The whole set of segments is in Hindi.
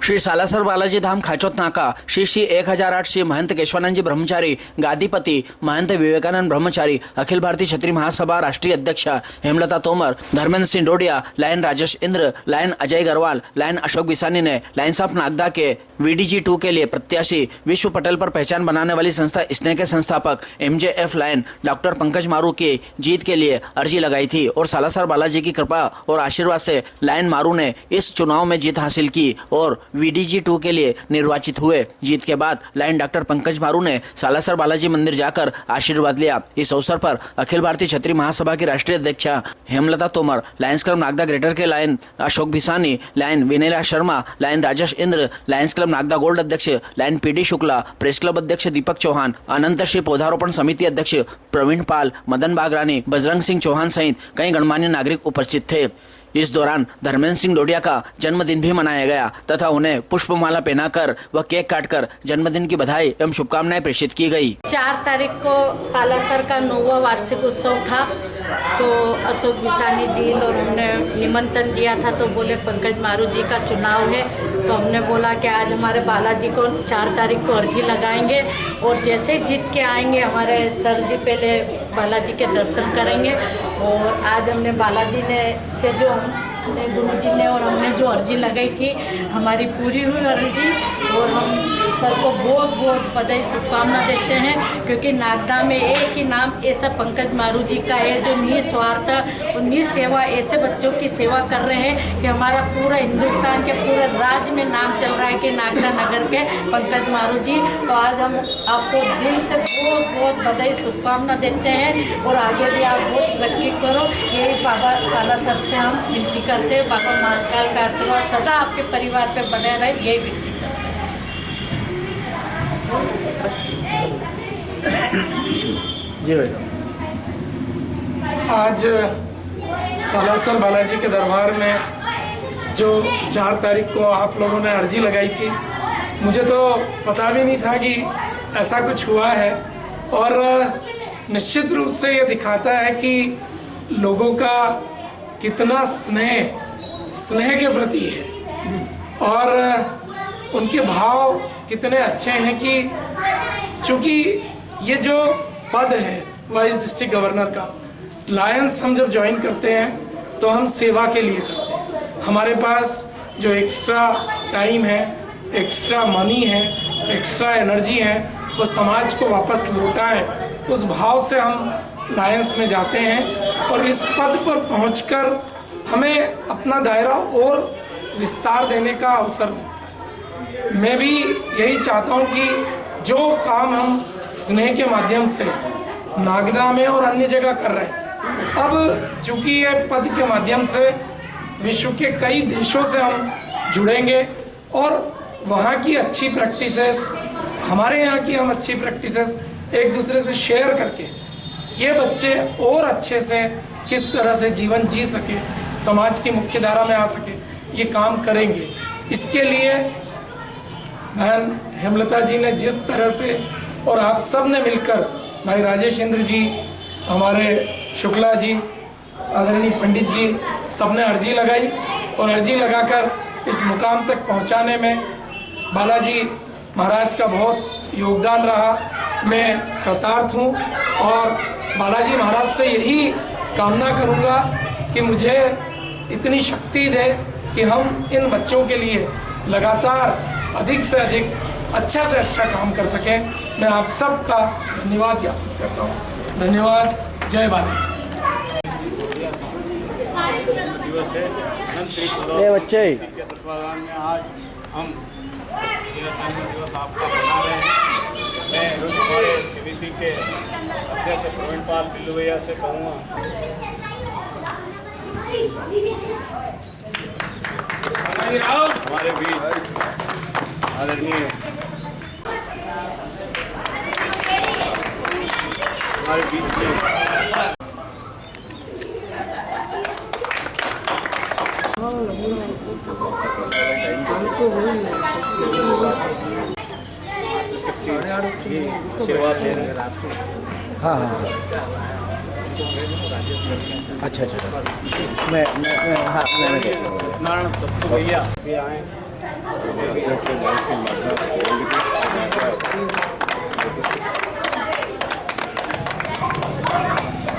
श्री सालासर बालाजी धाम खाचोत नाका श्री श्री 1008 श्री महंत केशवानंद जी ब्रह्मचारी गादीपति महंत विवेकानंद ब्रह्मचारी अखिल भारतीय क्षत्रिय महासभा राष्ट्रीय अध्यक्ष Hemlata Tomar Dharmendra Singh Dodiya lion Rajesh Indra lion Ajay Garwal lion Ashok Bisani ने लायंस ऑफ नागदा के VDG 2 के लिए प्रत्याशी विश्व पटल पर पहचान बनाने वाली संस्था स्नेह के संस्थापक MJF लायन डॉक्टर पंकज मारू की जीत के लिए अर्जी लगाई थी और सालासर बालाजी की कृपा और आशीर्वाद से लायन मारू ने इस चुनाव में जीत हासिल की और VDG 2 के लिए निर्वाचित हुए। जीत के बाद लायन डॉक्टर पंकज मारू ने सालासर बालाजी मंदिर जाकर आशीर्वाद लिया। इस अवसर पर अखिल भारतीय क्षत्रिय महासभा की राष्ट्रीय अध्यक्ष Hemlata Tomar, lions club Nagda greater के lion Ashok Bisani, lion Vinela Sharma, lion Rajesh Indra, lions club Nagda gold अध्यक्ष lion PD Shukla, press club अध्यक्ष दीपक चौहान, अनंत श्री पौधारोपण समिति अध्यक्ष प्रवीण पाल, मदन बागरानी, बजरंग सिंह चौहान सहित कई गणमान्य नागरिक उपस्थित थे। इस दौरान धर्मेंद्र सिंह डोडिया का जन्मदिन भी मनाया गया तथा उन्हें पुष्पमाला पहनाकर व केक काटकर जन्मदिन की बधाई एवं शुभकामनाएं प्रेषित की गई। 4 तारीख को सालासर का 9वां वार्षिक उत्सव था, तो अशोक बिसानी जी और हमने निमंत्रण दिया था, तो बोले पंकज मारू जी का चुनाव है, तो हमने बोला कि आज हमारे बालाजी को 4 तारीख को अर्जी लगाएंगे और जैसे जीत के आएंगे हमारे सर जी पहले बालाजी के दर्शन करेंगे। और आज हमने बालाजी ने से जो हमने गुरु जी ने और हमने जो अर्जी लगाई थी हमारी पूरी हुई अर्जी, और हम सर को बहुत बहुत बधाई शुभकामना देते हैं, क्योंकि नागदा में एक ही नाम ऐसा पंकज मारू जी का है जो निस्वार्थ और निसेवा ऐसे बच्चों की सेवा कर रहे हैं कि हमारा पूरा हिंदुस्तान के पूरे राज्य में नाम चल रहा है कि नागदा नगर के पंकज मारू जी। तो आज हम आपको दिल से बहुत बहुत बधाई शुभकामना देते हैं और आगे भी आप बहुत तरक्की करो, यही बाबा सालासर से हम विनती करते हैं। बाबा महाकाल का आशीर्वाद सदा आपके परिवार पे बने रहे, यही विनती करते हैं। जी भाई, आज सालासर बालाजी के दरबार में जो 4 तारीख को आप लोगों ने अर्जी लगाई थी, मुझे तो पता भी नहीं था कि ऐसा कुछ हुआ है, और निश्चित रूप से ये दिखाता है कि लोगों का कितना स्नेह के प्रति है और उनके भाव कितने अच्छे हैं कि चूँकि ये जो पद है वाइस डिस्ट्रिक्ट गवर्नर का, लायंस हम जब ज्वाइन करते हैं तो हम सेवा के लिए करते हैं। हमारे पास जो एक्स्ट्रा टाइम है, एक्स्ट्रा मनी है, एक्स्ट्रा एनर्जी है, वो समाज को वापस लौटाएं, उस भाव से हम लायंस में जाते हैं और इस पद पर पहुंचकर हमें अपना दायरा और विस्तार देने का अवसर मिलता है। मैं भी यही चाहता हूं कि जो काम हम स्नेह के माध्यम से नागदा में और अन्य जगह कर रहे हैं, अब चूंकि ये पद के माध्यम से विश्व के कई देशों से हम जुड़ेंगे और वहाँ की अच्छी प्रैक्टिसेस, हमारे यहाँ की हम अच्छी प्रैक्टिसेस एक दूसरे से शेयर करके ये बच्चे और अच्छे से किस तरह से जीवन जी सके, समाज की मुख्य धारा में आ सके, ये काम करेंगे। इसके लिए बहन हेमलता जी ने जिस तरह से और आप सब ने मिलकर, भाई राजेश इंद्र जी, हमारे शुक्ला जी, आदरणीय पंडित जी, सब ने अर्जी लगाई और अर्जी लगाकर इस मुकाम तक पहुंचाने में बालाजी महाराज का बहुत योगदान रहा। मैं कृतार्थ हूँ और बालाजी महाराज से यही कामना करूँगा कि मुझे इतनी शक्ति दे कि हम इन बच्चों के लिए लगातार अधिक से अधिक अच्छा से अच्छा काम कर सकें। मैं आप सबका धन्यवाद ज्ञापित करता हूँ। धन्यवाद। जय बालाजी। बच्चे आज हम दिवस आपका मना रहे हैं। मैं हमारे समिति के अध्यक्ष प्रवीण पाल बिल्लू भैया से कहूँगा, हमारे बीच आदरणीय हमारे बीच में हाँ हाँ अच्छा सत्यनारायण सत्तू भैया भी आए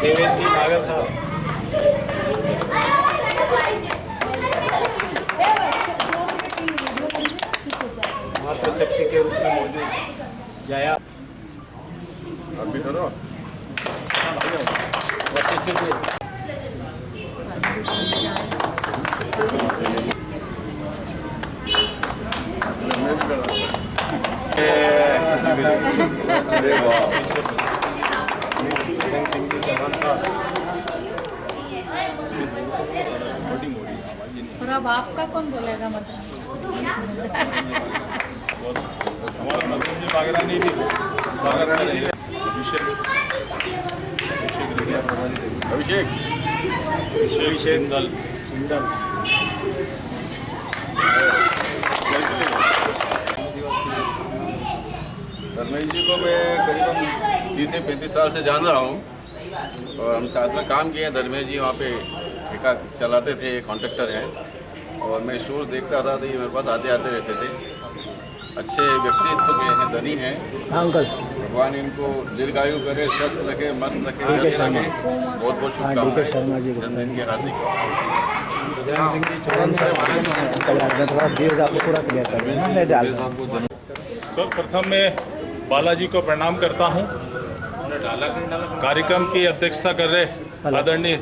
देवेंद्र जी नागर साहब, मातृशक्ति के रूप में मौजूद जया अभी करो वशिष्ठ जी, अरे वाह सिंह जी चौहान साहब, और अब आपका कौन बोलेगा मतलब? हमारा नवीन जी बागरानी भी अभिषेक अभिषेक सिंगल धर्मेश जी को मैं करीबन 30 से 35 साल से जान रहा हूँ और हम साथ में काम किए हैं। धर्मेश जी वहाँ पे ठेका चलाते थे, कॉन्ट्रैक्टर हैं और मैं शोज देखता था तो ये मेरे पास आते आते रहते थे। अच्छे व्यक्तित्व के हैं, धनी हैं। अंकल भगवान इनको दीर्घायु करे, स्वस्थ रखे, मस्त रखे, हंसी रखे। बहुत बहुत शुभकामनाएं जन्मदिन के हार्दिक। सिंह जी चौहान सर्वप्रथम मैं बालाजी को प्रणाम करता हूं। कार्यक्रम की अध्यक्षता कर रहे आदरणीय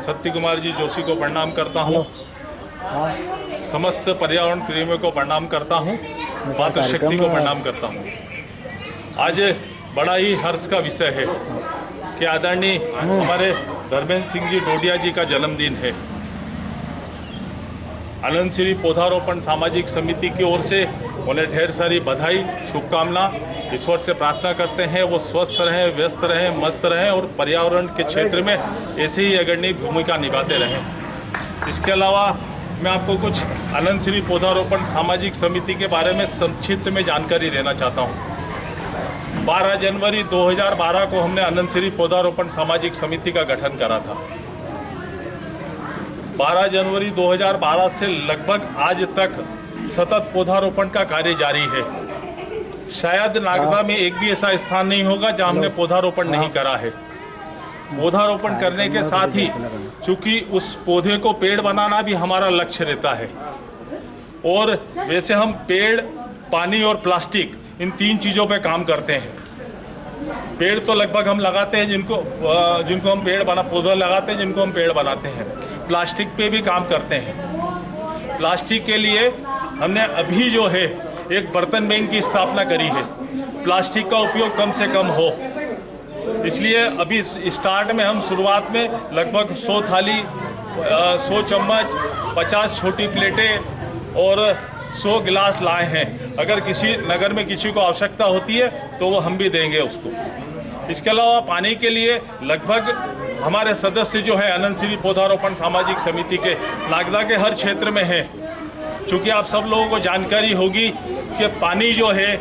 सत्य कुमार जी जोशी को प्रणाम करता हूं। समस्त पर्यावरण प्रेमियों को प्रणाम करता हूं। मातृशक्ति को प्रणाम करता हूं। आज बड़ा ही हर्ष का विषय है कि आदरणीय हमारे धर्मेंद्र सिंह जी डोडिया जी का जन्मदिन है। आनंद श्री पौधारोपण सामाजिक समिति की ओर से उन्हें ढेर सारी बधाई, शुभकामना। ईश्वर से प्रार्थना करते हैं वो स्वस्थ रहें, व्यस्त रहें, मस्त रहें और पर्यावरण के क्षेत्र में ऐसे ही अग्रणी भूमिका निभाते रहें। इसके अलावा मैं आपको कुछ आनंद श्री पौधारोपण सामाजिक समिति के बारे में संक्षिप्त में जानकारी देना चाहता हूँ। 12 जनवरी 2012 को हमने आनंद श्री पौधारोपण सामाजिक समिति का गठन करा था। 12 जनवरी 2012 से लगभग आज तक सतत पौधारोपण का कार्य जारी है। शायद नागदा में एक भी ऐसा स्थान नहीं होगा जहां हमने पौधारोपण नहीं करा है। पौधारोपण करने के साथ ही चूंकि उस पौधे को पेड़ बनाना भी हमारा लक्ष्य रहता है और वैसे हम पेड़, पानी और प्लास्टिक इन 3 चीज़ों पे काम करते हैं। पेड़ तो लगभग हम लगाते हैं जिनको हम पौधा लगाते हैं, जिनको हम पेड़ बनाते हैं। प्लास्टिक पे भी काम करते हैं। प्लास्टिक के लिए हमने अभी जो है एक बर्तन बैंक की स्थापना करी है। प्लास्टिक का उपयोग कम से कम हो, इसलिए अभी स्टार्ट में हम शुरुआत में लगभग 100 थाली, 100 चम्मच, 50 छोटी प्लेटें और 100 गिलास लाए हैं। अगर किसी नगर में किसी को आवश्यकता होती है तो वो हम भी देंगे उसको। इसके अलावा पानी के लिए लगभग हमारे सदस्य जो है आनंद श्री पौधारोपण सामाजिक समिति के नागदा के हर क्षेत्र में है। चूँकि आप सब लोगों को जानकारी होगी कि पानी जो है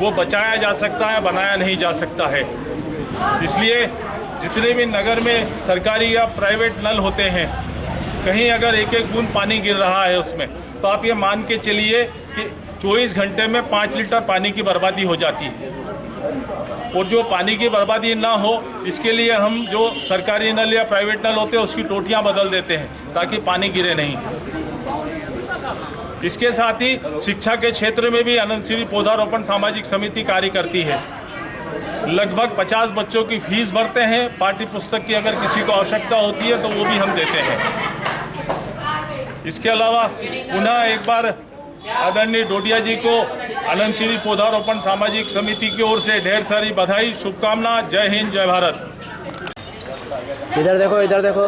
वो बचाया जा सकता है, बनाया नहीं जा सकता है। इसलिए जितने भी नगर में सरकारी या प्राइवेट नल होते हैं, कहीं अगर एक एक बूंद पानी गिर रहा है उसमें, तो आप ये मान के चलिए कि 24 घंटे में 5 लीटर पानी की बर्बादी हो जाती है। और जो पानी की बर्बादी ना हो इसके लिए हम जो सरकारी नल या प्राइवेट नल होते हैं उसकी टोटियां बदल देते हैं ताकि पानी गिरे नहीं। इसके साथ ही शिक्षा के क्षेत्र में भी आनंद श्री पौधारोपण सामाजिक समिति कार्य करती है। लगभग 50 बच्चों की फीस भरते हैं। पाठ्य पुस्तक की अगर किसी को आवश्यकता होती है तो वो भी हम देते हैं। इसके अलावा पुनः एक बार आदरणीय डोडिया जी को आनंद श्री पौधारोपण सामाजिक समिति की ओर से ढेर सारी बधाई, शुभकामना। जय हिंद, जय भारत। इधर देखो, इधर देखो,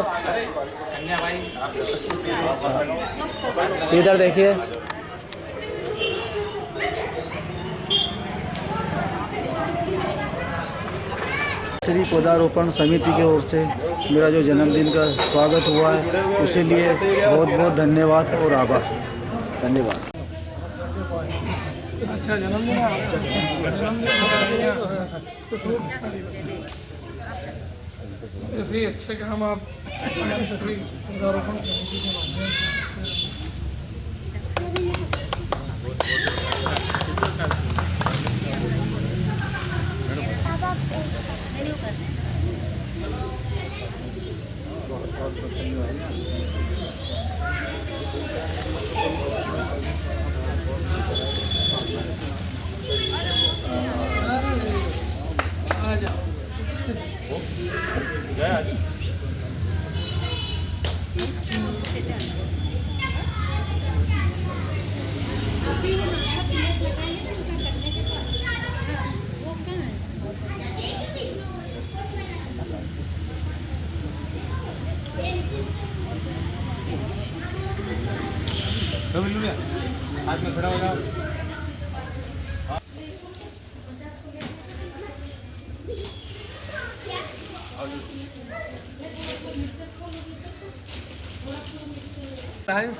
इधर देखिए। श्री पौधारोपण समिति की ओर से मेरा जो जन्मदिन का स्वागत हुआ है उसी लिए बहुत बहुत धन्यवाद और आभार। धन्यवाद। अच्छा जन्मदिन है ऐसे ही अच्छे काम आप श्री पौधारोपण समिति के माध्यम से साथ में खड़ा हो जाओ। लायंस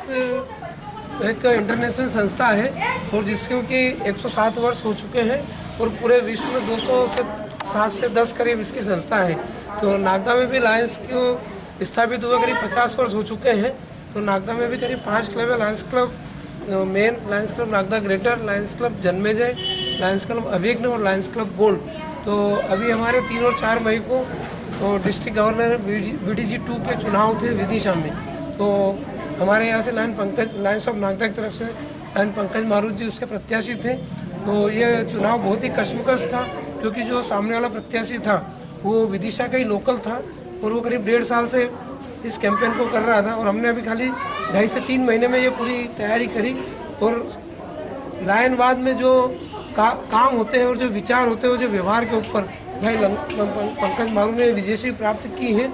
एक इंटरनेशनल संस्था है और जिसके कि 107 वर्ष हो चुके हैं और पूरे विश्व में 207 से 10 करीब इसकी संस्था है। तो नागदा में भी लायंस को स्थापित हुए करीब 50 वर्ष हो चुके हैं। तो नागदा में भी करीब 5 क्लब है। Lions club main, lions club Nagda greater, lions club Janmejay, lions club Abhigya और लायंस क्लब गोल्ड। तो अभी हमारे 3 और 4 मई को डिस्ट्रिक्ट गवर्नर BDG 2 के चुनाव थे विदिशा में। तो हमारे यहाँ से लायंस ऑफ नागदा की तरफ से लायन पंकज मारुत जी उसके प्रत्याशी थे। तो ये चुनाव बहुत ही कश्मकश था क्योंकि जो सामने वाला प्रत्याशी था वो विदिशा का ही लोकल था और वो करीब 1.5 साल से इस कैंपेन को कर रहा था और हमने अभी खाली 2.5 से 3 महीने में ये पूरी तैयारी करी। और लायनवाद में जो काम होते हैं और जो विचार होते हैं, जो व्यवहार के ऊपर भाई पंकज मारुत ने विजयश्री प्राप्त की है।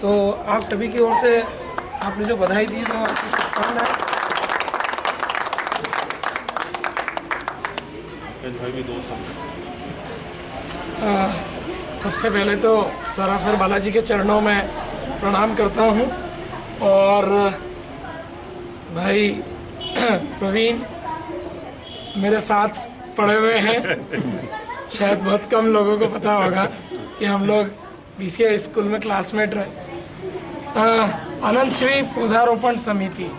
तो आप सभी की ओर से आपने जो बधाई दी तो आपको शुभकामनाएं। सबसे पहले तो सरासर बालाजी के चरणों में प्रणाम करता हूं और भाई प्रवीण मेरे साथ पढ़े हुए हैं। शायद बहुत कम लोगों को पता होगा कि हम लोग BCA स्कूल में क्लासमेट रहे। अनंत श्री पौधारोपण समिति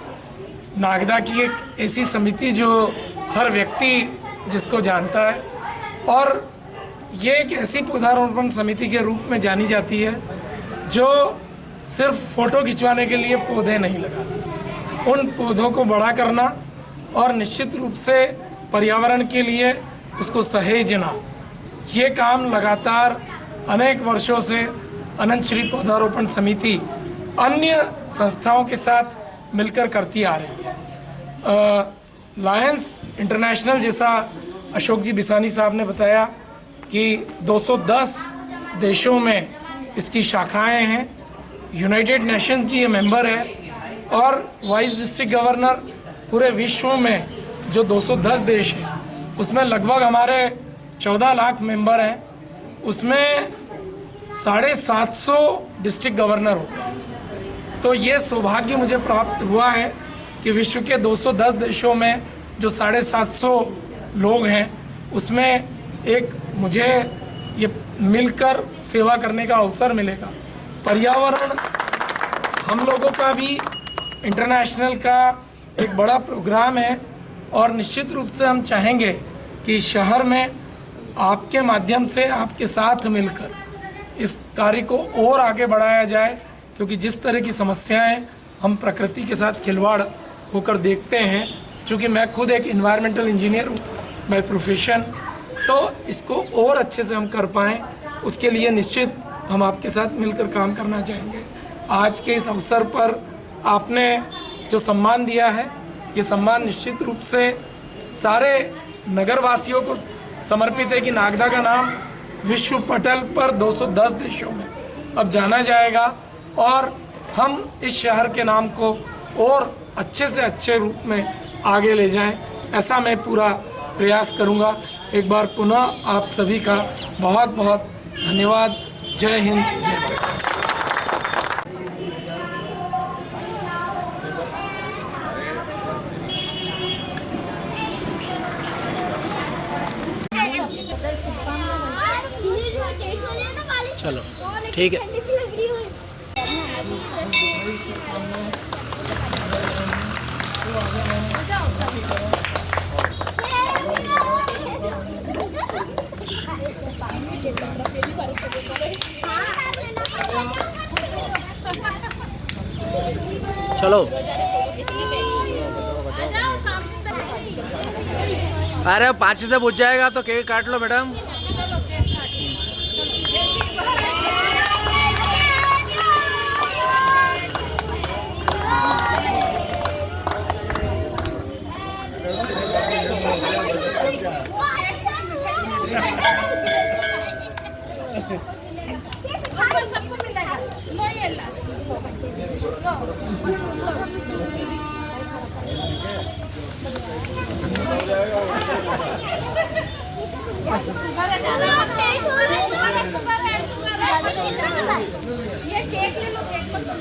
नागदा की एक ऐसी समिति जो हर व्यक्ति जिसको जानता है और ये एक ऐसी पौधारोपण समिति के रूप में जानी जाती है जो सिर्फ फ़ोटो खिंचवाने के लिए पौधे नहीं लगाती, उन पौधों को बड़ा करना और निश्चित रूप से पर्यावरण के लिए उसको सहेजना, ये काम लगातार अनेक वर्षों से अनंत श्री पौधारोपण समिति अन्य संस्थाओं के साथ मिलकर करती आ रही है। लायंस इंटरनेशनल, जैसा अशोक जी बिसानी साहब ने बताया कि 210 देशों में इसकी शाखाएं हैं। यूनाइटेड नेशंस की ये मेंबर है और वाइस डिस्ट्रिक्ट गवर्नर पूरे विश्व में जो 210 देश हैं उसमें लगभग हमारे 14 लाख मेंबर हैं। उसमें 750 डिस्ट्रिक्ट गवर्नर होते हैं। तो ये सौभाग्य मुझे प्राप्त हुआ है कि विश्व के 210 देशों में जो 750 लोग हैं उसमें एक मुझे ये मिलकर सेवा करने का अवसर मिलेगा। पर्यावरण हम लोगों का भी इंटरनेशनल का एक बड़ा प्रोग्राम है और निश्चित रूप से हम चाहेंगे कि शहर में आपके माध्यम से आपके साथ मिलकर इस कार्य को और आगे बढ़ाया जाए, क्योंकि जिस तरह की समस्याएं हम प्रकृति के साथ खिलवाड़ होकर देखते हैं, चूँकि मैं खुद एक इन्वायरमेंटल इंजीनियर हूँ बाय प्रोफेशन, तो इसको और अच्छे से हम कर पाएँ उसके लिए निश्चित हम आपके साथ मिलकर काम करना चाहेंगे। आज के इस अवसर पर आपने जो सम्मान दिया है, ये सम्मान निश्चित रूप से सारे नगरवासियों को समर्पित है कि नागदा का नाम विश्व पटल पर 210 देशों में अब जाना जाएगा और हम इस शहर के नाम को और अच्छे से अच्छे रूप में आगे ले जाएं, ऐसा मैं पूरा प्रयास करूंगा। एक बार पुनः आप सभी का बहुत बहुत धन्यवाद। जय हिंद, जय भारत। चलो ठीक है। चलो अरे 5 से बुझ जाएगा तो केक काट लो मैडम। ये केक ले लो, केक मत लो।